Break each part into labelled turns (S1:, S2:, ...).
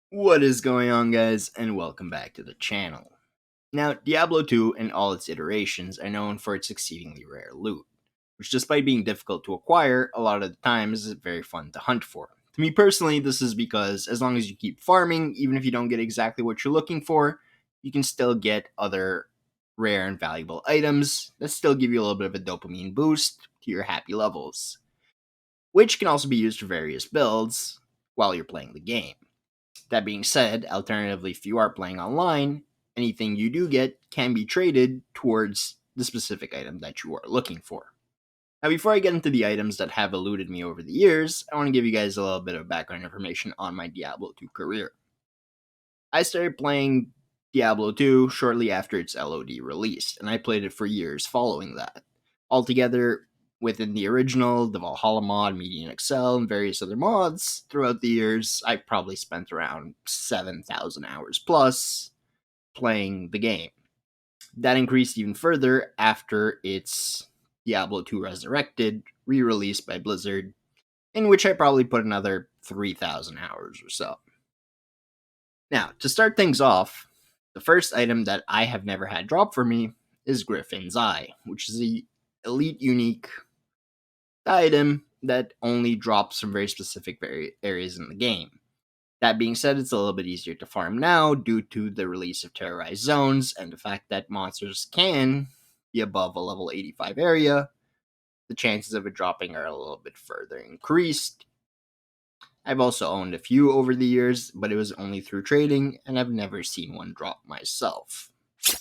S1: What is going on, guys, and welcome back to the channel. Now, Diablo 2 and all its iterations are known for its exceedingly rare loot, which despite being difficult to acquire, a lot of the times is very fun to hunt for. To me personally, this is because as long as you keep farming, even if you don't get exactly what you're looking for, you can still get other rare and valuable items that still give you a little bit of a dopamine boost to your happy levels, which can also be used for various builds while you're playing the game. That being said, alternatively, if you are playing online, anything you do get can be traded towards the specific item that you are looking for. Now, before I get into the items that have eluded me over the years, I want to give you guys a little bit of background information on my Diablo 2 career. I started playing Diablo 2 shortly after its LOD released, and I played it for years following that. Altogether, within the original, the Valhalla mod, Median Excel, and various other mods, throughout the years, I've probably spent around 7,000 hours plus playing the game. That increased even further after its Diablo 2 Resurrected re release by Blizzard, in which I probably put another 3,000 hours or so. Now, to start things off, the first item that I have never had drop for me is GRIFFON'S Eye, which is a elite unique item that only drops from very specific areas in the game. That being said, it's a little bit easier to farm now due to the release of terrorized zones and the fact that monsters can be above a level 85 area. The chances of it dropping are a little bit further increased. I've also owned a few over the years, but it was only through trading, and I've never seen one drop myself. The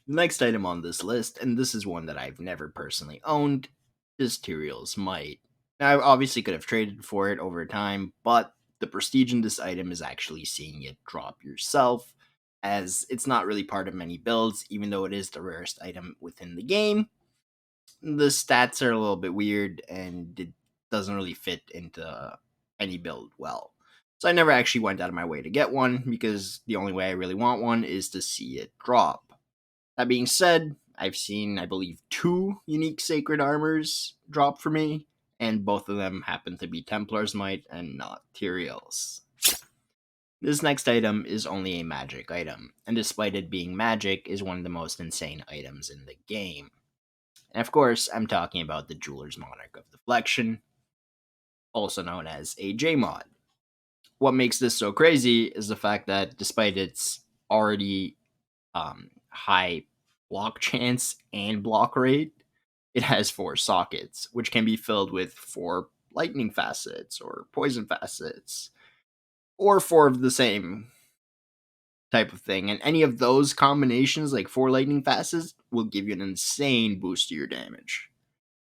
S1: next item on this list, and this is one that I've never personally owned, is TYRAEL'S Might. Now, I obviously could have traded for it over time, but the prestige in this item is actually seeing it drop yourself, as it's not really part of many builds, even though it is the rarest item within the game. The stats are a little bit weird, and it doesn't really fit into any build well. So I never actually went out of my way to get one, because the only way I really want one is to see it drop. That being said, I've seen, I believe, two unique sacred armors drop for me, and both of them happen to be Templar's Might and not TYRAEL'S. This next item is only a magic item, and despite it being magic, is one of the most insane items in the game. And of course, I'm talking about the Jeweler's Monarch of Deflection, also known as a J-Mod. What makes this so crazy is the fact that despite its already high block chance and block rate, it has 4 sockets, which can be filled with 4 lightning facets or poison facets, or 4 of the same type of thing. And any of those combinations, like 4 lightning facets, will give you an insane boost to your damage,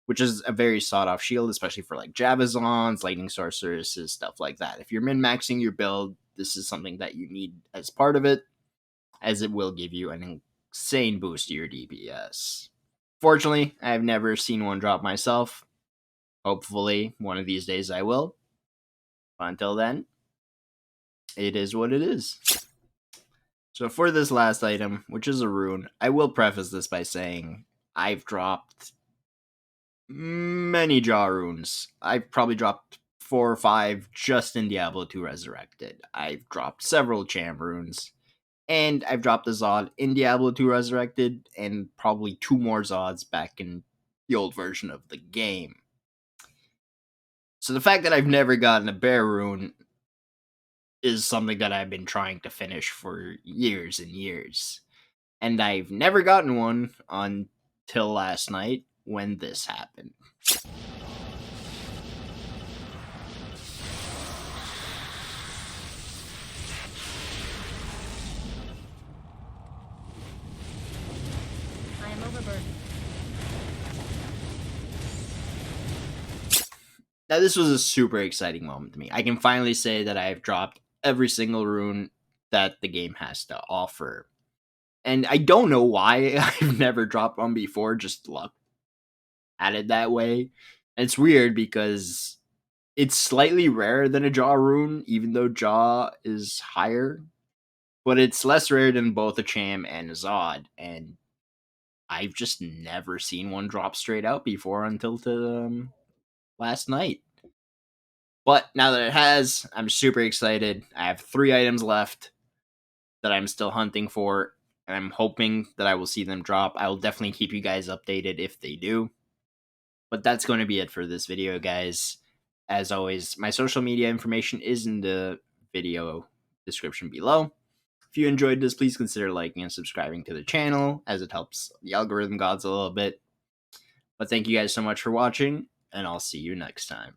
S1: which is a very sought off shield, especially for like Javazons, lightning sorceresses, stuff like that. If you're min maxing your build, this is something that you need as part of it, as it will give you an insane boost to your DPS. Fortunately, I've never seen one drop myself. Hopefully, one of these days I will. But until then, it is what it is. So for this last item, which is a rune, I will preface this by saying I've dropped many jaw runes. I've probably dropped 4 or 5 just in Diablo 2 Resurrected. I've dropped several Cham runes. And I've dropped a Zod in Diablo 2 Resurrected, and probably 2 more Zods back in the old version of the game. So the fact that I've never gotten a Bear rune is something that I've been trying to finish for years and years. And I've never gotten one until last night when this happened.
S2: I am overburdened.
S1: Now, this was a super exciting moment to me. I can finally say that I've dropped every single rune that the game has to offer. And I don't know why I've never dropped one before, just luck at it that way. And it's weird because it's slightly rarer than a Jaw rune, even though Jaw is higher. But it's less rare than both a Cham and a Zod. And I've just never seen one drop straight out before until last night. But now that it has, I'm super excited. I have 3 items left that I'm still hunting for, and I'm hoping that I will see them drop. I will definitely keep you guys updated if they do. But that's going to be it for this video, guys. As always, my social media information is in the video description below. If you enjoyed this, please consider liking and subscribing to the channel, as it helps the algorithm gods a little bit. But thank you guys so much for watching, and I'll see you next time.